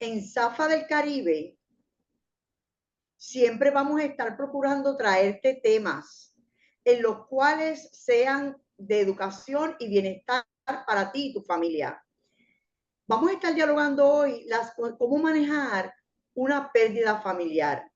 en Zafa del Caribe siempre vamos a estar procurando traerte temas en los cuales sean de educación y bienestar para ti y tu familia. Vamos a estar dialogando hoy cómo manejar una pérdida familiar,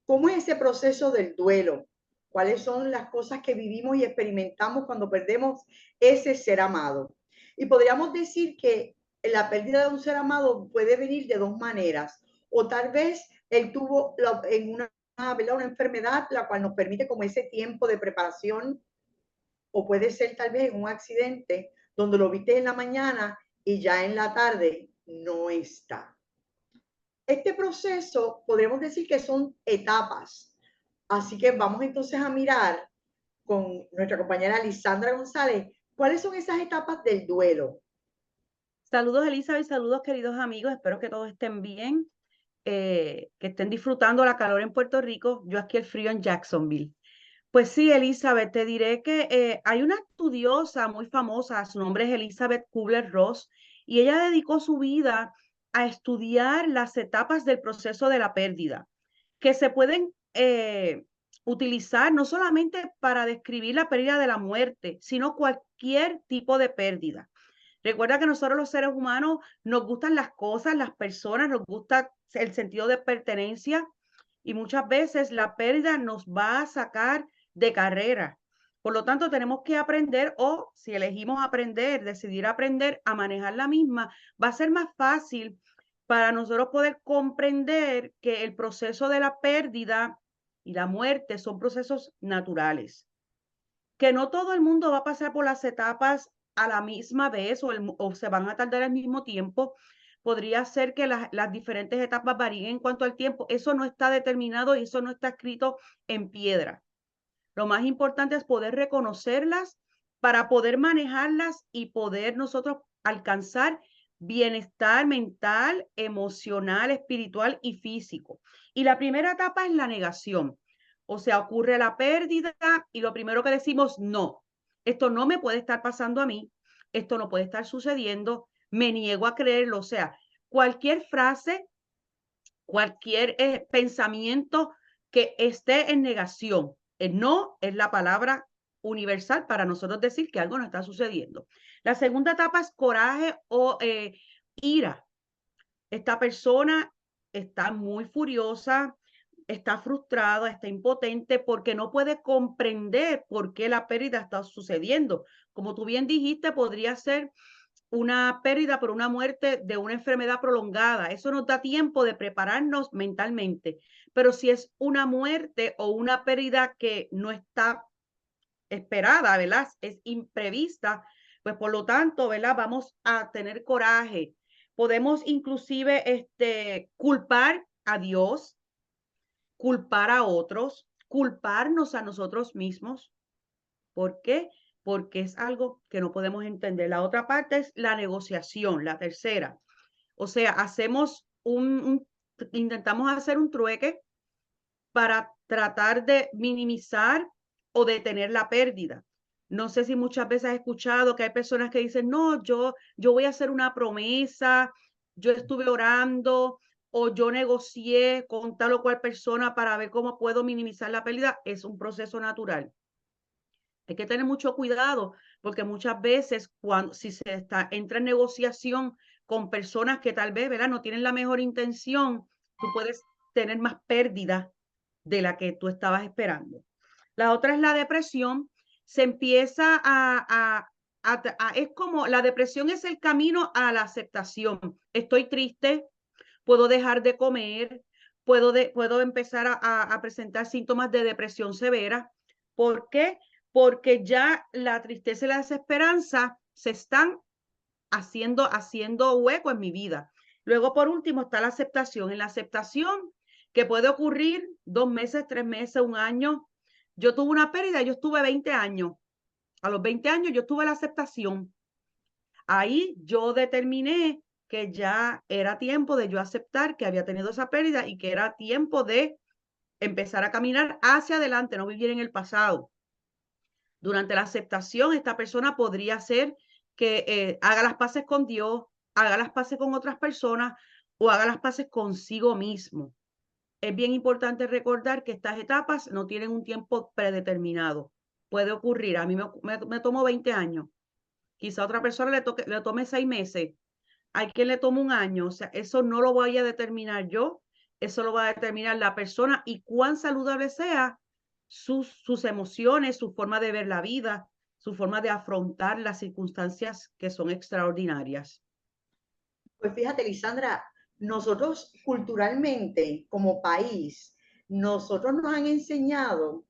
cómo es ese proceso del duelo, cuáles son las cosas que vivimos y experimentamos cuando perdemos ese ser amado. Y podríamos decir que la pérdida de un ser amado puede venir de dos maneras, o tal vez él tuvo en una enfermedad, la cual nos permite como ese tiempo de preparación, o puede ser tal vez en un accidente donde lo viste en la mañana y ya en la tarde no está. Este proceso podríamos decir que son etapas. Así que vamos entonces a mirar con nuestra compañera Lisandra González cuáles son esas etapas del duelo. Saludos, Elizabeth, saludos, queridos amigos. Espero que todos estén bien, que estén disfrutando la calor en Puerto Rico. Yo aquí el frío en Jacksonville. Pues sí, Elizabeth, te diré que hay una estudiosa muy famosa, su nombre es Elizabeth Kubler-Ross, y ella dedicó su vida a estudiar las etapas del proceso de la pérdida, que se pueden utilizar no solamente para describir la pérdida de la muerte, sino cualquier tipo de pérdida. Recuerda que nosotros los seres humanos nos gustan las cosas, las personas, nos gusta el sentido de pertenencia y muchas veces la pérdida nos va a sacar de carrera. Por lo tanto, tenemos que aprender o si elegimos aprender, decidir aprender a manejar la misma, va a ser más fácil para nosotros poder comprender que el proceso de la pérdida y la muerte son procesos naturales, que no todo el mundo va a pasar por las etapas a la misma vez o se van a tardar al mismo tiempo. Podría ser que las diferentes etapas varíen en cuanto al tiempo. Eso no está determinado y eso no está escrito en piedra. Lo más importante es poder reconocerlas para poder manejarlas y poder nosotros alcanzar bienestar mental, emocional, espiritual y físico. Y la primera etapa es la negación. O sea, ocurre la pérdida y lo primero que decimos, no, esto no me puede estar pasando a mí, esto no puede estar sucediendo, me niego a creerlo. O sea, cualquier frase, cualquier pensamiento que esté en negación. El no es la palabra universal para nosotros decir que algo no está sucediendo. La segunda etapa es coraje o ira. Esta persona está muy furiosa, está frustrada, está impotente porque no puede comprender por qué la pérdida está sucediendo. Como tú bien dijiste, podría ser una pérdida por una muerte de una enfermedad prolongada. Eso nos da tiempo de prepararnos mentalmente. Pero si es una muerte o una pérdida que no está esperada, ¿verdad? Es imprevista, pues por lo tanto, ¿verdad? Vamos a tener coraje. Podemos inclusive culpar a Dios, culpar a otros, culparnos a nosotros mismos. ¿Por qué? Porque es algo que no podemos entender. La otra parte es la negociación, la tercera. O sea, intentamos hacer un trueque para tratar de minimizar o detener la pérdida. No sé si muchas veces has escuchado que hay personas que dicen, no, yo voy a hacer una promesa, yo estuve orando o yo negocié con tal o cual persona para ver cómo puedo minimizar la pérdida. Es un proceso natural. Hay que tener mucho cuidado porque muchas veces cuando si entra en negociación con personas que tal vez, ¿verdad? No tienen la mejor intención, tú puedes tener más pérdida de la que tú estabas esperando. La otra es la depresión. Se empieza es como la depresión es el camino a la aceptación. Estoy triste, puedo dejar de comer, puedo empezar a presentar síntomas de depresión severa. ¿Por qué? Porque ya la tristeza y la desesperanza se están haciendo hueco en mi vida. Luego, por último, está la aceptación. En la aceptación, que puede ocurrir 2 meses, 3 meses, un año. Yo tuve una pérdida, yo estuve 20 años. A los 20 años yo tuve la aceptación. Ahí yo determiné que ya era tiempo de yo aceptar que había tenido esa pérdida y que era tiempo de empezar a caminar hacia adelante, no vivir en el pasado. Durante la aceptación, esta persona podría ser que haga las paces con Dios, haga las paces con otras personas o haga las paces consigo mismo. Es bien importante recordar que estas etapas no tienen un tiempo predeterminado. Puede ocurrir, a mí me tomó 20 años, quizá a otra persona le tome 6 meses, hay quien le toma un año, o sea, eso no lo voy a determinar yo, eso lo va a determinar la persona y cuán saludable sea sus emociones, su forma de ver la vida, su forma de afrontar las circunstancias que son extraordinarias. Pues fíjate, Lisandra, nosotros culturalmente, como país, nosotros nos han enseñado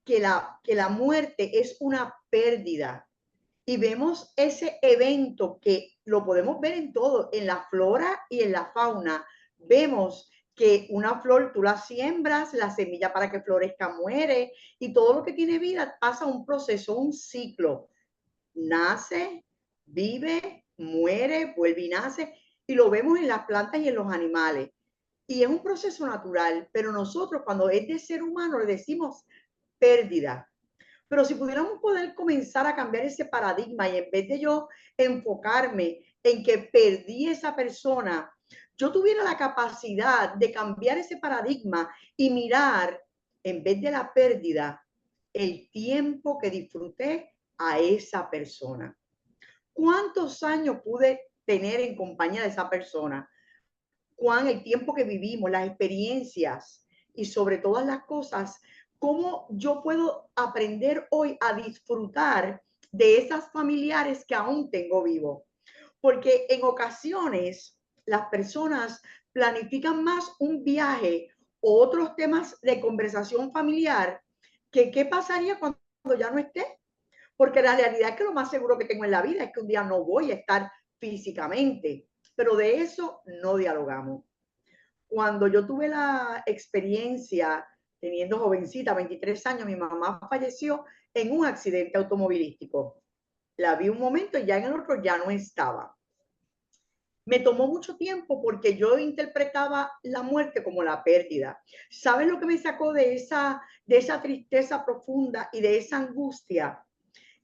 que la muerte es una pérdida. Y vemos ese evento que lo podemos ver en todo, en la flora y en la fauna. Vemos que una flor tú la siembras, la semilla para que florezca muere, y todo lo que tiene vida pasa un proceso, un ciclo. Nace, vive, muere, vuelve y nace, y lo vemos en las plantas y en los animales. Y es un proceso natural, pero nosotros cuando es de ser humano le decimos pérdida. Pero si pudiéramos poder comenzar a cambiar ese paradigma y en vez de yo enfocarme en que perdí esa persona, yo tuviera la capacidad de cambiar ese paradigma y mirar, en vez de la pérdida, el tiempo que disfruté a esa persona. ¿Cuántos años pude tener en compañía de esa persona? ¿Cuán el tiempo que vivimos, las experiencias y sobre todas las cosas, cómo yo puedo aprender hoy a disfrutar de esas familiares que aún tengo vivo? Porque en ocasiones las personas planifican más un viaje o otros temas de conversación familiar que qué pasaría cuando ya no esté. Porque la realidad es que lo más seguro que tengo en la vida es que un día no voy a estar físicamente, pero de eso no dialogamos. Cuando yo tuve la experiencia, teniendo jovencita, 23 años, mi mamá falleció en un accidente automovilístico. La vi un momento y ya en el otro ya no estaba. Me tomó mucho tiempo porque yo interpretaba la muerte como la pérdida. ¿Sabes lo que me sacó de esa tristeza profunda y de esa angustia?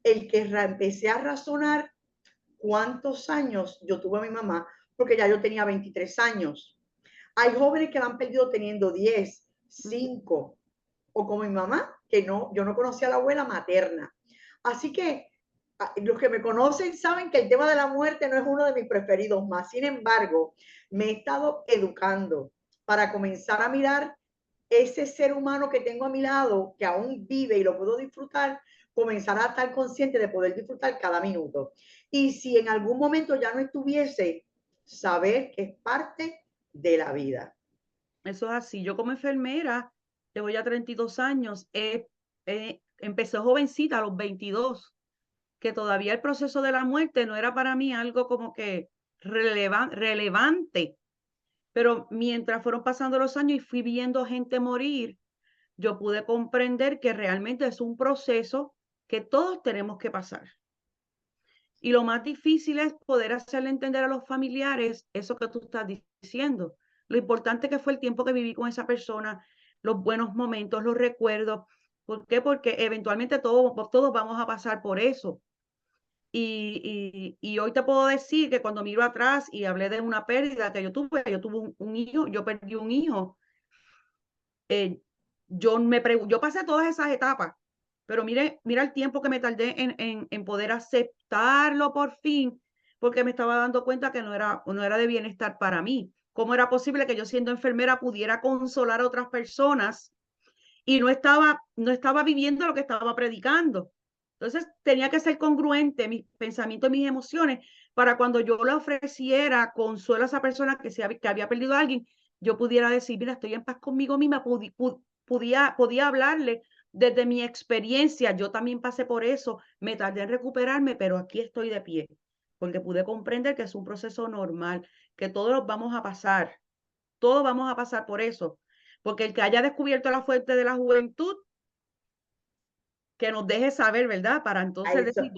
El que empecé a razonar cuántos años yo tuve a mi mamá, porque ya yo tenía 23 años. Hay jóvenes que la han perdido teniendo 10, 5, o como mi mamá, que no, yo no conocía a la abuela materna. Así que los que me conocen saben que el tema de la muerte no es uno de mis preferidos más. Sin embargo, me he estado educando para comenzar a mirar ese ser humano que tengo a mi lado, que aún vive y lo puedo disfrutar, comenzar a estar consciente de poder disfrutar cada minuto. Y si en algún momento ya no estuviese, saber que es parte de la vida. Eso es así. Yo como enfermera, llevo ya 32 años, empecé jovencita a los 22, que todavía el proceso de la muerte no era para mí algo como que relevante, pero mientras fueron pasando los años y fui viendo gente morir, yo pude comprender que realmente es un proceso que todos tenemos que pasar. Y lo más difícil es poder hacerle entender a los familiares eso que tú estás diciendo. Lo importante que fue el tiempo que viví con esa persona, los buenos momentos, los recuerdos. ¿Por qué? Porque eventualmente todos vamos a pasar por eso. Y hoy te puedo decir que cuando miro atrás y hablé de una pérdida que yo tuve un hijo, yo perdí un hijo. eh, yo pasé todas esas etapas, pero mira el tiempo que me tardé en poder aceptarlo por fin, porque me estaba dando cuenta que no era de bienestar para mí. ¿Cómo era posible que yo siendo enfermera pudiera consolar a otras personas y no estaba viviendo lo que estaba predicando? Entonces tenía que ser congruente mis pensamientos y mis emociones para cuando yo le ofreciera consuelo a esa persona que había perdido a alguien, yo pudiera decir, mira, estoy en paz conmigo misma, podía hablarle desde mi experiencia. Yo también pasé por eso, me tardé en recuperarme, pero aquí estoy de pie, porque pude comprender que es un proceso normal, que todos vamos a pasar por eso, porque el que haya descubierto la fuente de la juventud, que nos deje saber, ¿verdad? Para entonces Eso, decir,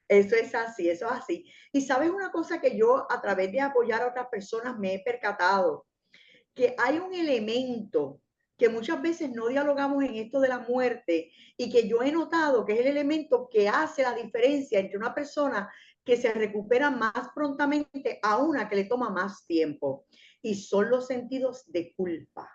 eso es así, eso es así. Y sabes una cosa que yo a través de apoyar a otras personas me he percatado, que hay un elemento que muchas veces no dialogamos en esto de la muerte y que yo he notado que es el elemento que hace la diferencia entre una persona que se recupera más prontamente a una que le toma más tiempo. y son los sentidos de culpa.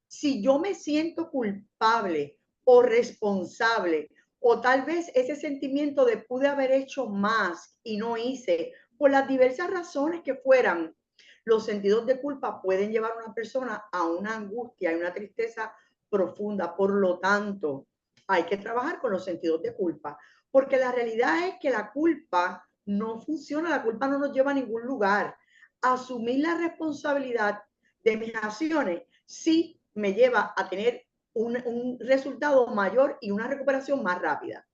Si yo me siento culpable o responsable, o tal vez ese sentimiento de pude haber hecho más y no hice, por las diversas razones que fueran, los sentidos de culpa pueden llevar a una persona a una angustia y una tristeza profunda. Por lo tanto, hay que trabajar con los sentidos de culpa, porque la realidad es que la culpa no funciona, la culpa no nos lleva a ningún lugar. Asumir la responsabilidad de mis acciones sí me lleva a tener un resultado mayor y una recuperación más rápida.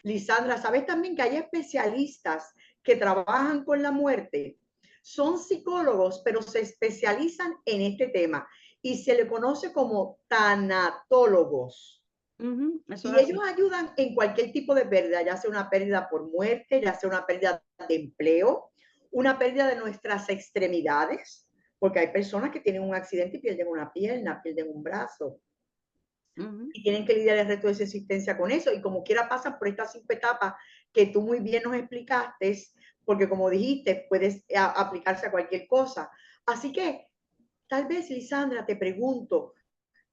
Lisandra, ¿sabes también que hay especialistas que trabajan con la muerte? Son psicólogos, pero se especializan en este tema y se le conoce como tanatólogos. Eso es Y ellos así. ayudan en cualquier tipo de pérdida, ya sea una pérdida por muerte, ya sea una pérdida de empleo, una pérdida de nuestras extremidades, porque hay personas que tienen un accidente y pierden una pierna, pierden un brazo, y tienen que lidiar el resto de su existencia con eso. Y como quiera pasan por estas 5 etapas que tú muy bien nos explicaste, porque como dijiste, puedes aplicarse a cualquier cosa. Así que tal vez, Lisandra, te pregunto,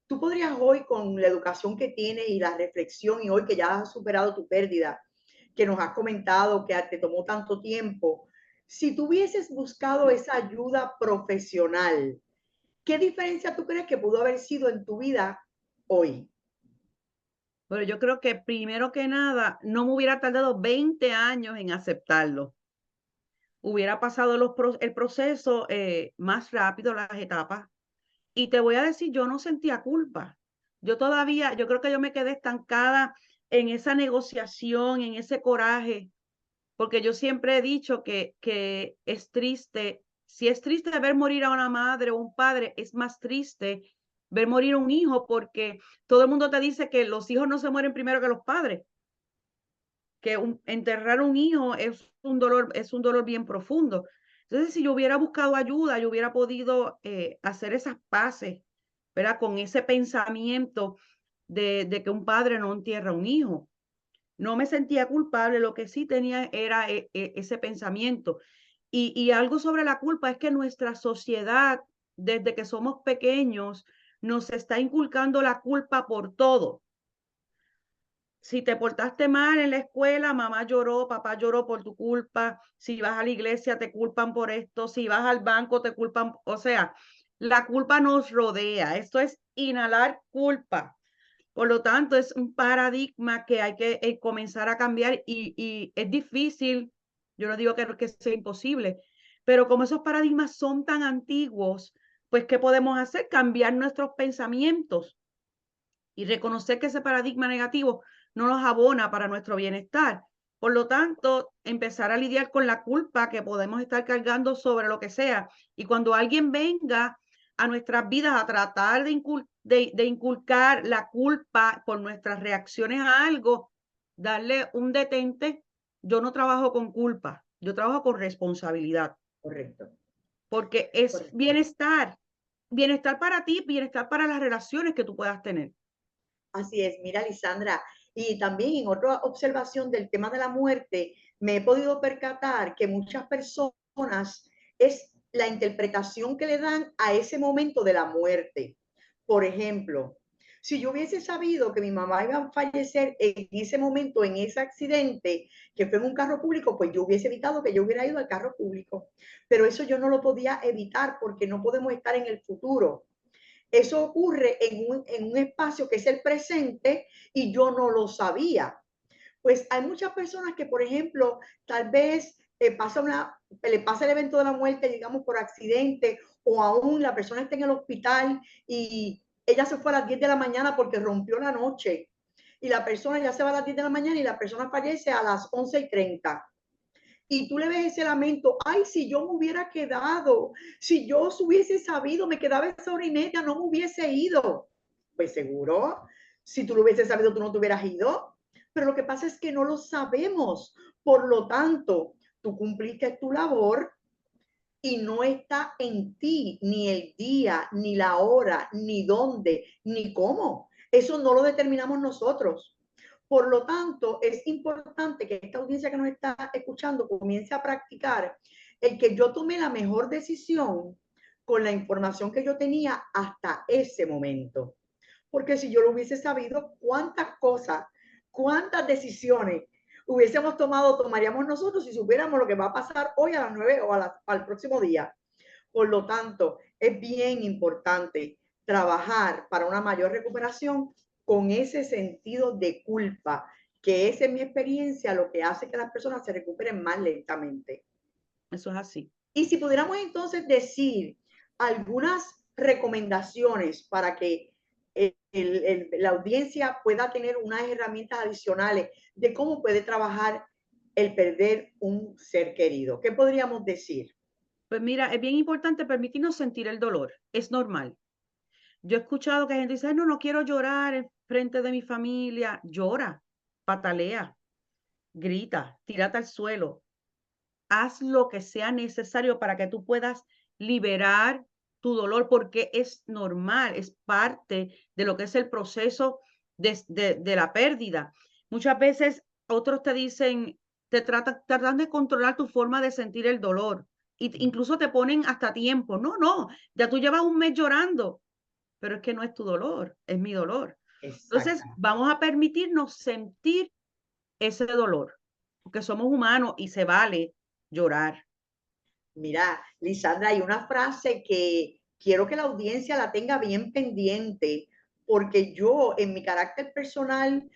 tú podrías hoy con la educación que tienes y la reflexión y hoy que ya has superado tu pérdida, que nos has comentado que te tomó tanto tiempo, si tú hubieses buscado esa ayuda profesional, ¿qué diferencia tú crees que pudo haber sido en tu vida hoy? Pero yo creo que primero que nada, no me hubiera tardado 20 años en aceptarlo. Hubiera pasado el proceso más rápido, las etapas. Y te voy a decir, yo no sentía culpa. Yo creo que yo me quedé estancada en esa negociación, en ese coraje, porque yo siempre he dicho que es triste, si es triste ver morir a una madre o un padre, es más triste ver morir a un hijo, porque todo el mundo te dice que los hijos no se mueren primero que los padres, que enterrar un hijo es un dolor bien profundo. Entonces, si yo hubiera buscado ayuda, yo hubiera podido hacer esas paces, ¿verdad? Con ese pensamiento de que un padre no entierra a un hijo. No me sentía culpable, lo que sí tenía era ese pensamiento. Y algo sobre la culpa es que nuestra sociedad, desde que somos pequeños, nos está inculcando la culpa por todo. Si te portaste mal en la escuela, mamá lloró, papá lloró por tu culpa. Si vas a la iglesia, te culpan por esto. Si vas al banco, te culpan. O sea, la culpa nos rodea. Esto es inhalar culpa. Por lo tanto, es un paradigma que hay que comenzar a cambiar y es difícil. Yo no digo que sea imposible, pero como esos paradigmas son tan antiguos, pues, ¿qué podemos hacer? Cambiar nuestros pensamientos y reconocer que ese paradigma negativo no nos abona para nuestro bienestar. Por lo tanto, empezar a lidiar con la culpa que podemos estar cargando sobre lo que sea. Y cuando alguien venga a nuestras vidas a tratar de inculcar la culpa por nuestras reacciones a algo, darle un detente. Yo no trabajo con culpa, yo trabajo con responsabilidad, Correcto, porque es correcto. bienestar, bienestar para ti, bienestar para las relaciones que tú puedas tener. Así es, mira, Lisandra, y también en otra observación del tema de la muerte, me he podido percatar que muchas personas es la interpretación que le dan a ese momento de la muerte. Por ejemplo, si yo hubiese sabido que mi mamá iba a fallecer en ese momento, en ese accidente, que fue en un carro público, pues yo hubiese evitado que yo hubiera ido al carro público. Pero eso yo no lo podía evitar porque no podemos estar en el futuro. Eso ocurre en un espacio que es el presente y yo no lo sabía. Pues hay muchas personas que, por ejemplo, tal vez le pasa el evento de la muerte, digamos, por accidente, o aún la persona está en el hospital y ella se fue a las 10 de la mañana porque rompió la noche. Y la persona ya se va a las 10 de la mañana y la persona fallece a las 11:30 y tú le ves ese lamento, ay, si yo me hubiera quedado, si yo hubiese sabido, me quedaba esa hora y media, no me hubiese ido. Pues seguro, si tú lo hubieses sabido, tú no te hubieras ido. Pero lo que pasa es que no lo sabemos. Por lo tanto, tú cumpliste tu labor y no está en ti ni el día, ni la hora, ni dónde, ni cómo. Eso no lo determinamos nosotros. Por lo tanto, es importante que esta audiencia que nos está escuchando comience a practicar el que yo tome la mejor decisión con la información que yo tenía hasta ese momento. Porque si yo lo hubiese sabido, cuántas cosas, cuántas decisiones hubiésemos tomado, tomaríamos nosotros si supiéramos lo que va a pasar hoy a las 9 o al próximo día. Por lo tanto, es bien importante trabajar para una mayor recuperación con ese sentido de culpa, que es en mi experiencia lo que hace que las personas se recuperen más lentamente. Eso es así. Y si pudiéramos entonces decir algunas recomendaciones para que la audiencia pueda tener unas herramientas adicionales de cómo puede trabajar el perder un ser querido. ¿Qué podríamos decir? Pues mira, es bien importante permitirnos sentir el dolor. Es normal. Yo he escuchado que gente dice, "Ay, no, no quiero llorar en frente de mi familia". Llora, patalea, grita, tírate al suelo. Haz lo que sea necesario para que tú puedas liberar tu dolor, porque es normal, es parte de lo que es el proceso de la pérdida. Muchas veces otros te dicen, tratan de controlar tu forma de sentir el dolor. Incluso te ponen hasta tiempo. No, no, ya tú llevas un mes llorando, pero es que no es tu dolor, es mi dolor. Exacto. Entonces, vamos a permitirnos sentir ese dolor, porque somos humanos y se vale llorar. Mira, Lisandra, hay una frase que quiero que la audiencia la tenga bien pendiente, porque yo en mi carácter personal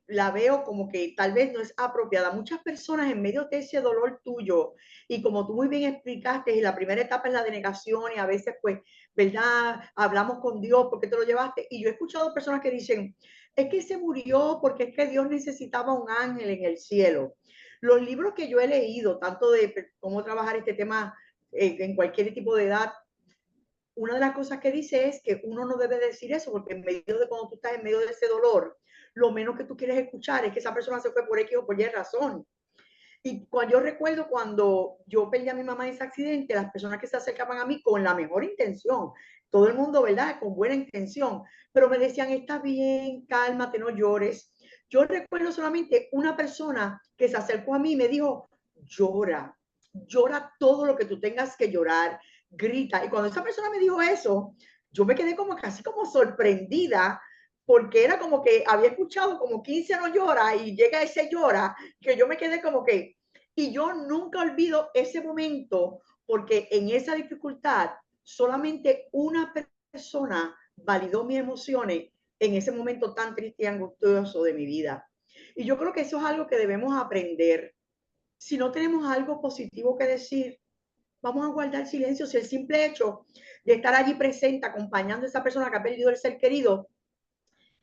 la veo como que tal vez no es apropiada. Muchas personas en medio de ese dolor tuyo, y como tú muy bien explicaste, la primera etapa es la denegación y a veces pues, ¿verdad? Hablamos con Dios porque te lo llevaste. Y yo he escuchado personas que dicen, es que se murió porque es que Dios necesitaba un ángel en el cielo. Los libros que yo he leído, tanto de cómo trabajar este tema en cualquier tipo de edad, una de las cosas que dice es que uno no debe decir eso, porque en medio de cuando tú estás en medio de ese dolor, lo menos que tú quieres escuchar es que esa persona se fue por X o por Y razón. Y cuando yo recuerdo cuando yo perdí a mi mamá en ese accidente, las personas que se acercaban a mí con la mejor intención, todo el mundo, ¿verdad? Con buena intención, pero me decían, está bien, cálmate, no llores. Yo recuerdo solamente una persona que se acercó a mí y me dijo, llora, llora todo lo que tú tengas que llorar, grita. Y cuando esa persona me dijo eso, yo me quedé como casi como sorprendida, porque era como que había escuchado como 15 no llora y llega ese llora, que yo me quedé como que, y yo nunca olvido ese momento, porque en esa dificultad solamente una persona validó mis emociones en ese momento tan triste y angustioso de mi vida. Y yo creo que eso es algo que debemos aprender. Si no tenemos algo positivo que decir, vamos a guardar silencio. Si el simple hecho de estar allí presente, acompañando a esa persona que ha perdido el ser querido,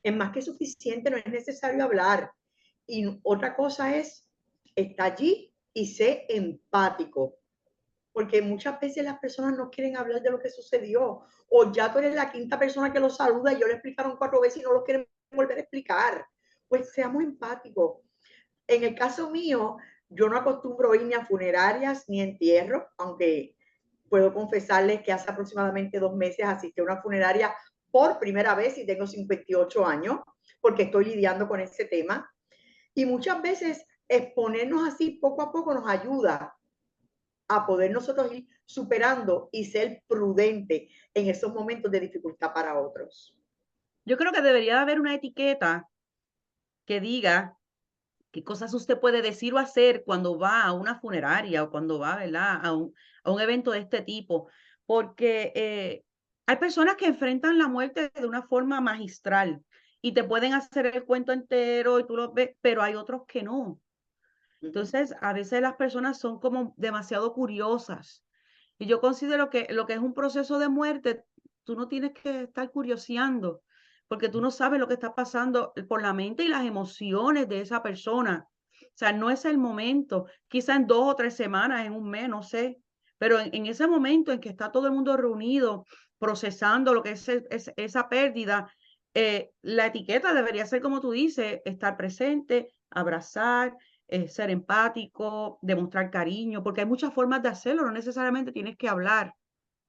es más que suficiente, no es necesario hablar. Y otra cosa es, está allí y sé empático, porque muchas veces las personas no quieren hablar de lo que sucedió, o ya tú eres la quinta persona que lo saluda y yo le explicaron 4 veces y no lo quieren volver a explicar. Pues seamos empáticos. En el caso mío, yo no acostumbro ir ni a funerarias ni a entierros, aunque puedo confesarles que hace aproximadamente 2 meses asistí a una funeraria por primera vez y tengo 58 años, porque estoy lidiando con ese tema. Y muchas veces exponernos así poco a poco nos ayuda a poder nosotros ir superando y ser prudente en esos momentos de dificultad para otros. Yo creo que debería de haber una etiqueta que diga qué cosas usted puede decir o hacer cuando va a una funeraria o cuando va, ¿verdad? A un evento de este tipo, porque hay personas que enfrentan la muerte de una forma magistral y te pueden hacer el cuento entero y tú lo ves, pero hay otros que no. Entonces, a veces las personas son como demasiado curiosas. Y yo considero que lo que es un proceso de muerte, tú no tienes que estar curioseando, porque tú no sabes lo que está pasando por la mente y las emociones de esa persona. O sea, no es el momento, quizá en 2 o 3 semanas, en un mes, no sé, pero en ese momento en que está todo el mundo reunido, procesando lo que es esa pérdida, la etiqueta debería ser como tú dices, estar presente, abrazar, ser empático, demostrar cariño, porque hay muchas formas de hacerlo, no necesariamente tienes que hablar,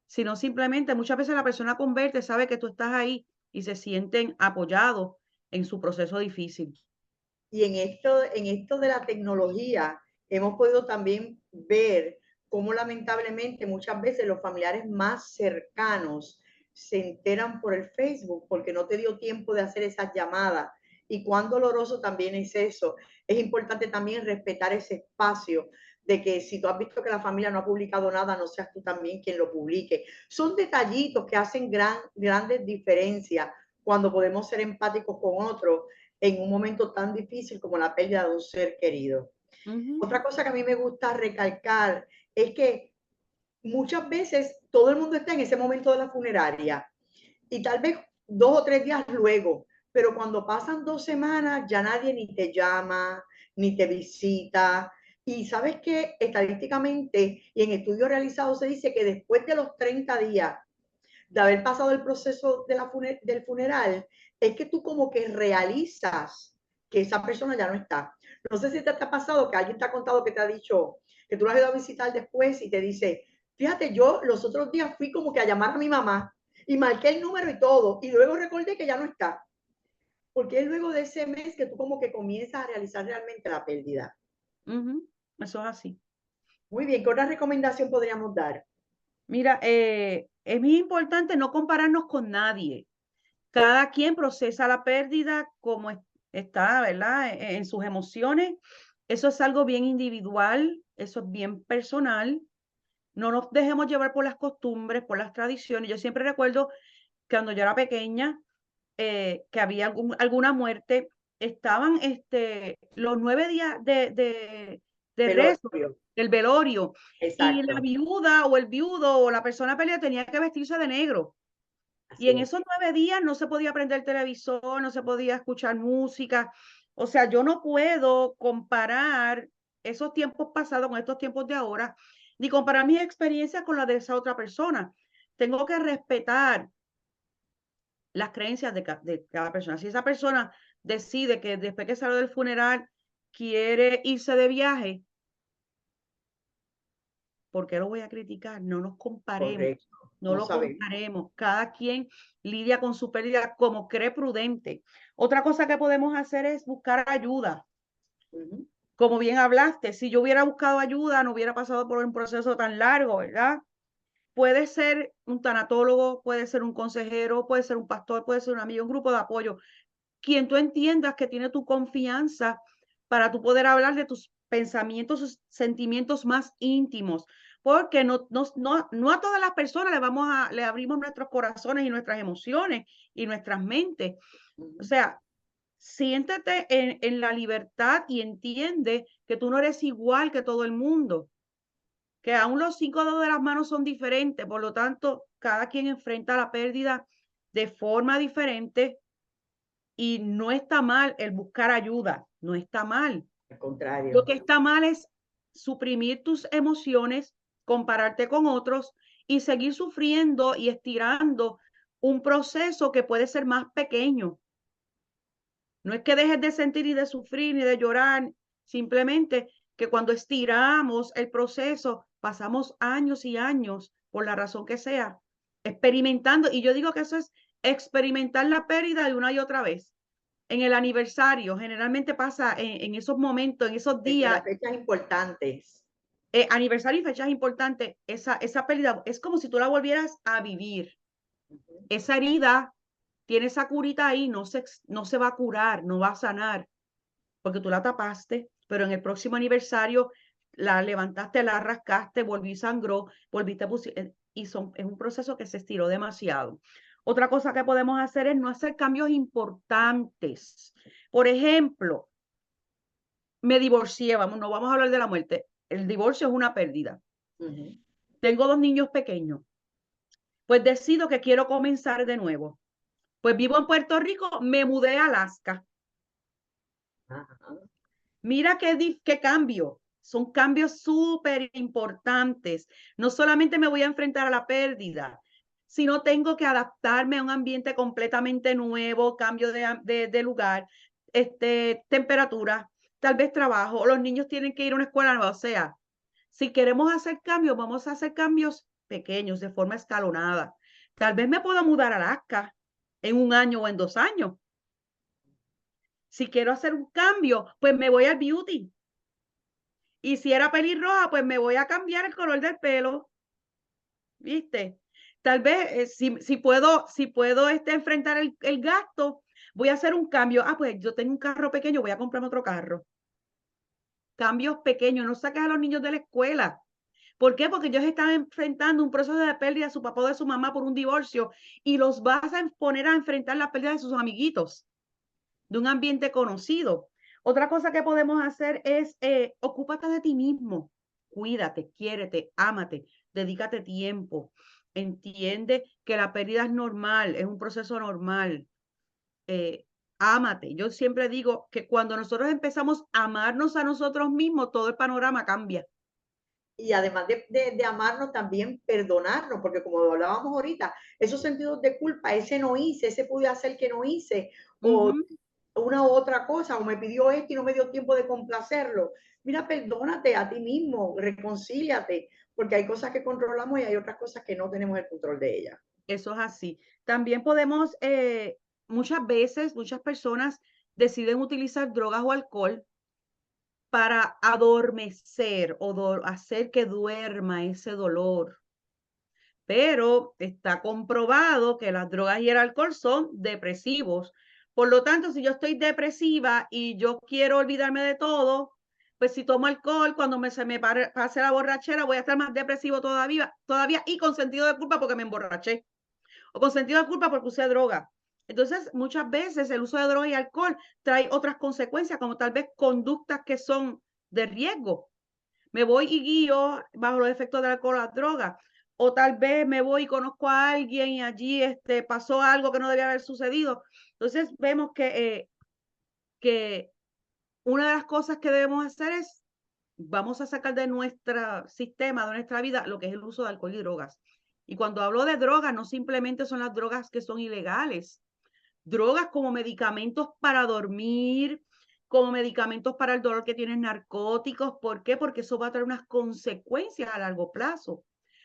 sino simplemente muchas veces la persona con verte sabe que tú estás ahí y se sienten apoyados en su proceso difícil. Y en esto de la tecnología hemos podido también ver cómo lamentablemente muchas veces los familiares más cercanos se enteran por el Facebook porque no te dio tiempo de hacer esas llamadas. Y cuán doloroso también es eso. Es importante también respetar ese espacio de que si tú has visto que la familia no ha publicado nada, no seas tú también quien lo publique. Son detallitos que hacen grandes diferencias cuando podemos ser empáticos con otros en un momento tan difícil como la pérdida de un ser querido. Otra cosa que a mí me gusta recalcar es que muchas veces todo el mundo está en ese momento de la funeraria y tal vez 2 o 3 días luego, pero cuando pasan 2 semanas ya nadie ni te llama, ni te visita. Y sabes que estadísticamente y en estudios realizados se dice que después de los 30 días de haber pasado el proceso de del funeral, es que tú como que realizas que esa persona ya no está. No sé si te ha pasado que alguien te ha contado que te ha dicho que tú lo has ido a visitar después y te dice, fíjate, yo los otros días fui como que a llamar a mi mamá y marqué el número y todo, y luego recordé que ya no está. Porque es luego de ese mes que tú como que comienzas a realizar realmente la pérdida. Eso es así. Muy bien, ¿qué otra recomendación podríamos dar? Mira, es muy importante no compararnos con nadie. Cada quien procesa la pérdida como está, ¿verdad? En sus emociones. Eso es algo bien individual, eso es bien personal. No nos dejemos llevar por las costumbres, por las tradiciones. Yo siempre recuerdo que cuando yo era pequeña, que había alguna muerte, estaban los 9 días de rezo, Velorio. del velorio, y la Exacto. viuda o el viudo o la persona perdida tenía que vestirse de negro. Y Así en es. esos 9 días no se podía prender el televisor, no se podía escuchar música. O sea, yo no puedo comparar esos tiempos pasados con estos tiempos de ahora, ni comparar mis experiencias con las de esa otra persona. Tengo que respetar las creencias de cada persona. Si esa persona decide que después que salió del funeral quiere irse de viaje, ¿por qué lo voy a criticar? No nos comparemos, Correcto. no No lo sabemos. comparemos. Cada quien lidia con su pérdida como cree prudente. Otra cosa que podemos hacer es buscar ayuda. Ujú. Como bien hablaste, si yo hubiera buscado ayuda, no hubiera pasado por un proceso tan largo, ¿verdad? Puede ser un tanatólogo, puede ser un consejero, puede ser un pastor, puede ser un amigo, un grupo de apoyo, quien tú entiendas que tiene tu confianza para tú poder hablar de tus pensamientos, sus sentimientos más íntimos, porque no a todas las personas le abrimos nuestros corazones y nuestras emociones y nuestras mentes. O Ujú. sea, siéntate en la libertad y entiende que tú no eres igual que todo el mundo, que aún los 5 dedos de las manos son diferentes, por lo tanto, cada quien enfrenta la pérdida de forma diferente y no está mal el buscar ayuda, no está mal. Al Lo contrario. que está mal es suprimir tus emociones, compararte con otros y seguir sufriendo y estirando un proceso que puede ser más pequeño. No es que dejes de sentir ni de sufrir ni de llorar, simplemente que cuando estiramos el proceso, pasamos años y años, por la razón que sea, experimentando. Y yo digo que eso es experimentar la pérdida de una y otra vez. En el aniversario, generalmente pasa en esos momentos, en esos En días, las fechas importantes. aniversario y fechas importantes, esa pérdida es como si tú la volvieras a vivir. Ujú. Esa herida tiene esa curita ahí, no se va a curar, no va a sanar, porque tú la tapaste, pero en el próximo aniversario la levantaste, la rascaste, volví sangró, volviste y es un proceso que se estiró demasiado. Otra cosa que podemos hacer es no hacer cambios importantes. Por ejemplo, me divorcié, no vamos a hablar de la muerte. El divorcio es una pérdida. Ujú. Tengo 2 niños pequeños. Pues decido que quiero comenzar de nuevo. Pues vivo en Puerto Rico, me mudé a Alaska. Ajá. Mira qué cambio. Son cambios súper importantes. No solamente me voy a enfrentar a la pérdida, sino tengo que adaptarme a un ambiente completamente nuevo, cambio de lugar, temperatura, tal vez trabajo, los niños tienen que ir a una escuela nueva. O sea, si queremos hacer cambios, vamos a hacer cambios pequeños, de forma escalonada. Tal vez me pueda mudar a Alaska en un año o en 2 años. Si quiero hacer un cambio, pues me voy al beauty Y si era pelirroja, pues me voy a cambiar el color del pelo, ¿viste? Tal vez, si puedo, enfrentar el gasto, voy a hacer un cambio. Ah, pues yo tengo un carro pequeño, voy a comprarme otro carro. Cambios pequeños, no saques a los niños de la escuela. ¿Por qué? Porque ellos están enfrentando un proceso de pérdida de su papá o de su mamá por un divorcio y los vas a poner a enfrentar la pérdida de sus amiguitos, de un ambiente conocido. Otra cosa que podemos hacer es ocúpate de ti mismo, cuídate, quiérete, ámate, dedícate tiempo, entiende que la pérdida es normal, es un proceso normal. Eh, Ámate. Yo siempre digo que cuando nosotros empezamos a amarnos a nosotros mismos, todo el panorama cambia. Y además de amarnos, también perdonarnos, porque como hablábamos ahorita, esos sentidos de culpa, ese no hice, ese pude hacer que no hice, o Ujú. una u otra cosa, o me pidió esto y no me dio tiempo de complacerlo. Mira, perdónate a ti mismo, reconcíliate, porque hay cosas que controlamos y hay otras cosas que no tenemos el control de ellas. Eso es así. También podemos, muchas veces, muchas personas deciden utilizar drogas o alcohol para adormecer o hacer que duerma ese dolor. Pero está comprobado que las drogas y el alcohol son depresivos. Por lo tanto, si yo estoy depresiva y yo quiero olvidarme de todo, pues si tomo alcohol, cuando se me pase la borrachera, voy a estar más depresivo todavía y con sentido de culpa porque me emborraché o con sentido de culpa porque usé droga. Entonces, muchas veces el uso de droga y alcohol trae otras consecuencias, como tal vez conductas que son de riesgo. Me voy y guío bajo los efectos del alcohol o la droga. O tal vez me voy y conozco a alguien y allí pasó algo que no debía haber sucedido. Entonces, vemos que una de las cosas que debemos hacer es, vamos a sacar de nuestro sistema, de nuestra vida, lo que es el uso de alcohol y drogas. Y cuando hablo de drogas, no simplemente son las drogas que son ilegales, drogas como medicamentos para dormir, como medicamentos para el dolor que tienen narcóticos. ¿Por qué? Porque eso va a traer unas consecuencias a largo plazo.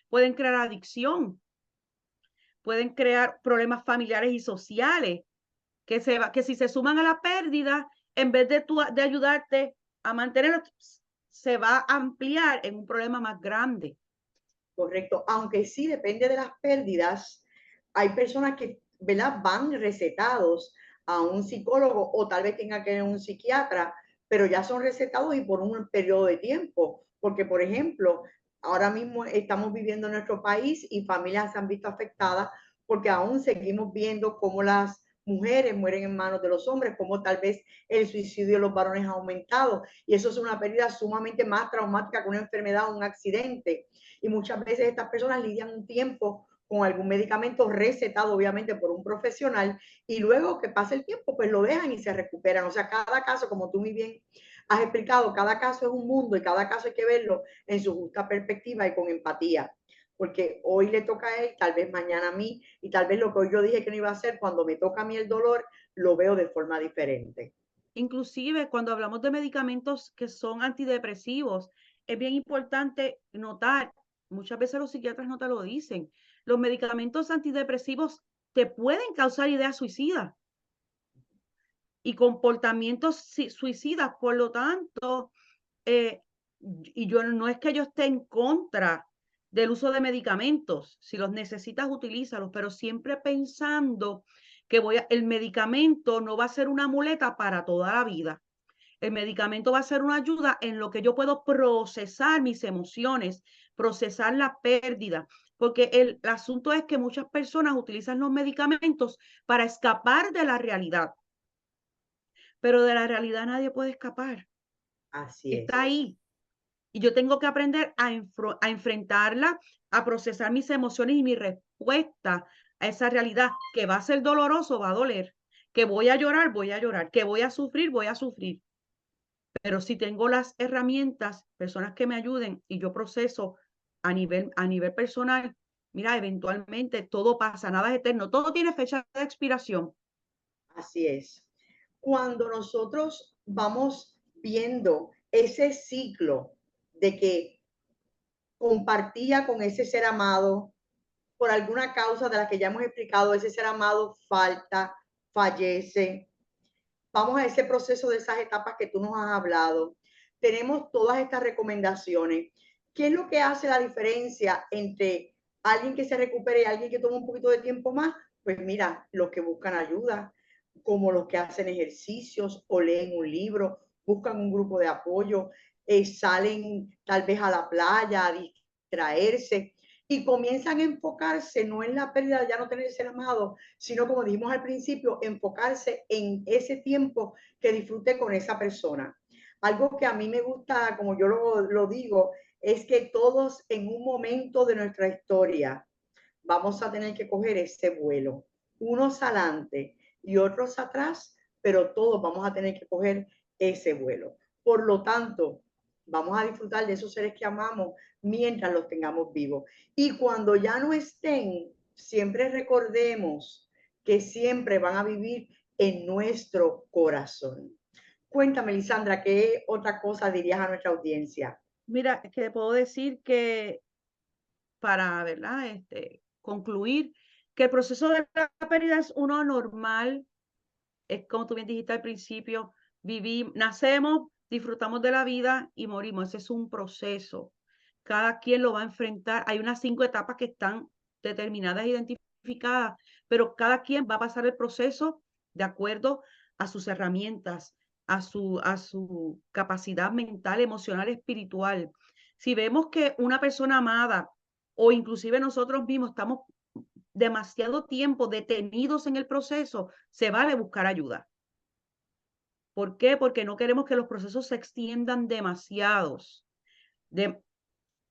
Pueden crear adicción, pueden crear problemas familiares y sociales, que si se suman a la pérdida, en vez de ayudarte a mantenerlo, se va a ampliar en un problema más grande. Correcto, aunque sí depende de las pérdidas, hay personas que, ¿verdad?, van recetados a un psicólogo o tal vez tenga que ir a un psiquiatra, pero ya son recetados y por un periodo de tiempo, porque por ejemplo, ahora mismo estamos viviendo en nuestro país y familias se han visto afectadas porque aún seguimos viendo cómo las mujeres mueren en manos de los hombres, como tal vez el suicidio de los varones ha aumentado, y eso es una pérdida sumamente más traumática que una enfermedad o un accidente. Y muchas veces estas personas lidian un tiempo con algún medicamento recetado obviamente por un profesional y luego que pasa el tiempo pues lo dejan y se recuperan. O sea, cada caso, como tú muy bien has explicado, cada caso es un mundo y cada caso hay que verlo en su justa perspectiva y con empatía. Porque hoy le toca a él, tal vez mañana a mí, y tal vez lo que hoy yo dije que no iba a hacer, cuando me toca a mí el dolor, lo veo de forma diferente. Inclusive cuando hablamos de medicamentos que son antidepresivos, es bien importante notar, muchas veces los psiquiatras no te lo dicen, los medicamentos antidepresivos te pueden causar ideas suicidas y comportamientos suicidas. Por lo tanto, y yo no es que yo esté en contra del uso de medicamentos. Si los necesitas, utilízalos, pero siempre pensando que el medicamento no va a ser una muleta para toda la vida. El medicamento va a ser una ayuda en lo que yo puedo procesar mis emociones, procesar la pérdida, porque el asunto es que muchas personas utilizan los medicamentos para escapar de la realidad, pero de la realidad nadie puede escapar. Así Está es, ahí. Y yo tengo que aprender a enfrentarla, a procesar mis emociones y mi respuesta a esa realidad que va a ser doloroso, va a doler, que voy a llorar, que voy a sufrir. Pero si tengo las herramientas, personas que me ayuden y yo proceso a nivel personal, mira, eventualmente todo pasa, nada es eterno, todo tiene fecha de expiración. así es. Cuando nosotros vamos viendo ese ciclo de que compartía con ese ser amado, por alguna causa de la que ya hemos explicado, ese ser amado falta, fallece, vamos a ese proceso de esas etapas que tú nos has hablado. tenemos todas estas recomendaciones. ¿Qué es lo que hace la diferencia entre alguien que se recupere y alguien que toma un poquito de tiempo más? Pues mira, los que buscan ayuda, como los que hacen ejercicios o leen un libro, buscan un grupo de apoyo, salen tal vez a la playa a distraerse y comienzan a enfocarse no en la pérdida de ya no tener ser amado, sino como dijimos al principio, enfocarse en ese tiempo que disfrute con esa persona. Algo que a mí me gusta, como yo lo digo, es que todos en un momento de nuestra historia vamos a tener que coger ese vuelo, unos adelante y otros atrás, pero todos vamos a tener que coger ese vuelo. Por lo tanto, vamos a disfrutar de esos seres que amamos mientras los tengamos vivos. Y cuando ya no estén, siempre recordemos que siempre van a vivir en nuestro corazón. Cuéntame, Lisandra, ¿qué otra cosa dirías a nuestra audiencia? Mira, que puedo decir que para, ¿verdad? Concluir que el proceso de la pérdida es uno normal, es como tú bien dijiste al principio, nacemos, disfrutamos de la vida y morimos. Ese es un proceso. Cada quien lo va a enfrentar. Hay unas 5 etapas que están determinadas, identificadas, pero cada quien va a pasar el proceso de acuerdo a sus herramientas, a su capacidad mental, emocional, espiritual. Si vemos que una persona amada o inclusive nosotros mismos estamos demasiado tiempo detenidos en el proceso, se vale buscar ayuda. ¿Por qué? Porque no queremos que los procesos se extiendan demasiados.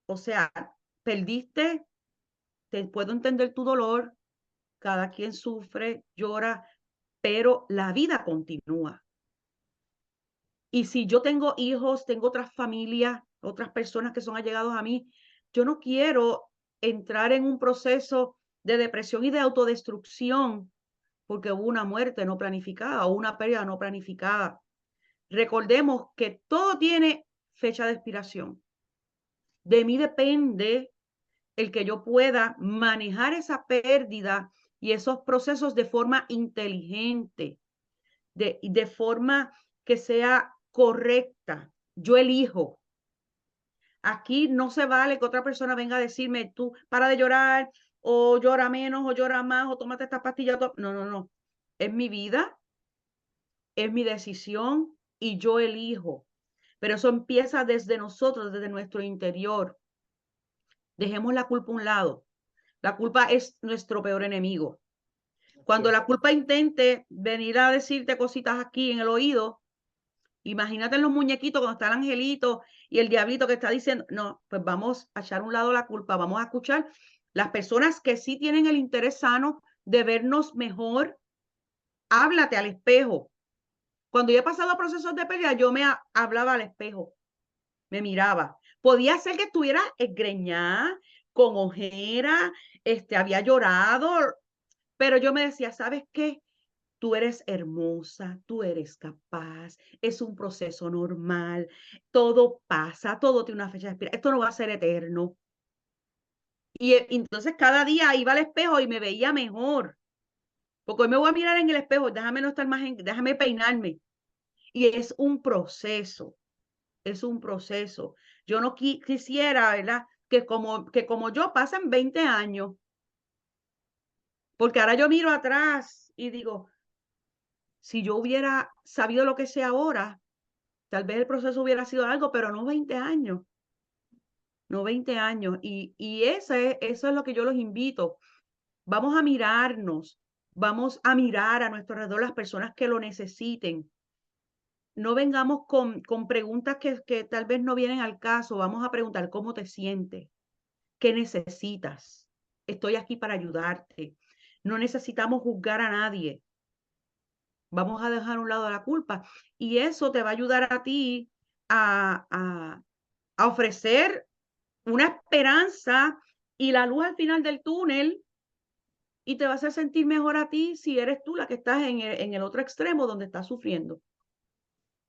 O sea, perdiste, te puedo entender tu dolor, cada quien sufre, llora, pero la vida continúa. Y si yo tengo hijos, tengo otras familias, otras personas que son allegados a mí, yo no quiero entrar en un proceso de depresión y de autodestrucción porque hubo una muerte no planificada o una pérdida no planificada. Recordemos que todo tiene fecha de expiración. De mí depende el que yo pueda manejar esa pérdida y esos procesos de forma inteligente, de forma que sea correcta. Yo elijo. Aquí no se vale que otra persona venga a decirme, tú para de llorar, o llora menos, o llora más, o tómate esta pastilla. No, no, no. Es mi vida, es mi decisión y yo elijo. Pero eso empieza desde nosotros, desde nuestro interior. Dejemos la culpa a un lado. La culpa es nuestro peor enemigo. Cuando la culpa intente venir a decirte cositas aquí en el oído, imagínate en los muñequitos cuando está el angelito y el diablito que está diciendo, no, pues vamos a echar a un lado la culpa, vamos a escuchar las personas que sí tienen el interés sano de vernos mejor. Háblate al espejo. Cuando yo he pasado procesos de pérdida, yo me hablaba al espejo, me miraba. Podía ser que estuviera esgreñada, con ojera, había llorado, pero yo me decía, ¿sabes qué? Tú eres hermosa, tú eres capaz, es un proceso normal, todo pasa, todo tiene una fecha de expiración, esto no va a ser eterno. Y entonces cada día iba al espejo y me veía mejor, porque hoy me voy a mirar en el espejo, déjame no estar más, déjame peinarme. Y es un proceso. Es un proceso. Yo no quisiera, ¿verdad? Que como yo pasen 20 años, porque ahora yo miro atrás y digo, si yo hubiera sabido lo que sé ahora, tal vez el proceso hubiera sido algo, pero no 20 años, no 20 años. Y eso es lo que yo los invito. Vamos a mirarnos, vamos a mirar a nuestro alrededor las personas que lo necesiten. No vengamos con preguntas que tal vez no vienen al caso. Vamos a preguntar cómo te sientes. ¿Qué necesitas? Estoy aquí para ayudarte. No necesitamos juzgar a nadie. Vamos a dejar a un lado la culpa. Y eso te va a ayudar a ti a, a, a ofrecer una esperanza y la luz al final del túnel y te va a hacer sentir mejor a ti si eres tú la que estás en el otro extremo donde estás sufriendo.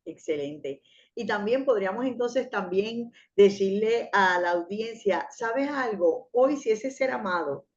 Excelente. Y también podríamos entonces también decirle a la audiencia, ¿sabes algo? Hoy si ese ser amado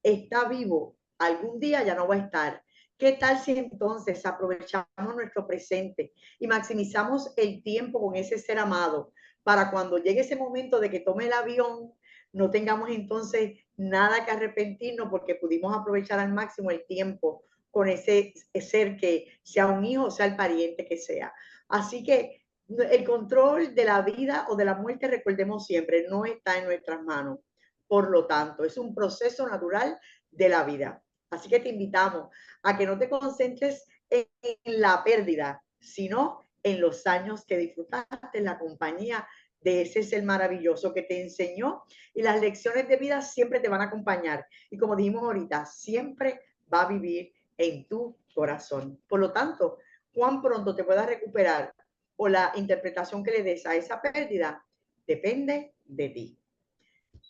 está vivo, algún día ya no va a estar. ¿Qué tal si entonces aprovechamos nuestro presente y maximizamos el tiempo con ese ser amado para cuando llegue ese momento de que tome el avión, no tengamos entonces nada que arrepentirnos porque pudimos aprovechar al máximo el tiempo con ese ser, que sea un hijo, sea el pariente que sea? Así que el control de la vida o de la muerte, recordemos siempre, no está en nuestras manos. Por lo tanto, es un proceso natural de la vida. Así que te invitamos a que no te concentres en la pérdida, sino en los años que disfrutaste en la compañía de ese ser maravilloso que te enseñó, y las lecciones de vida siempre te van a acompañar. Y como dijimos ahorita, siempre va a vivir en tu corazón. Por lo tanto, cuán pronto te puedas recuperar o la interpretación que le des a esa pérdida depende de ti.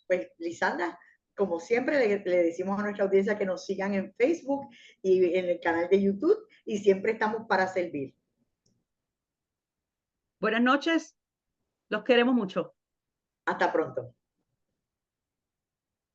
Pues, Lisandra, como siempre, le decimos a nuestra audiencia que nos sigan en Facebook y en el canal de YouTube, y siempre estamos para servir. Buenas noches, los queremos mucho. Hasta pronto.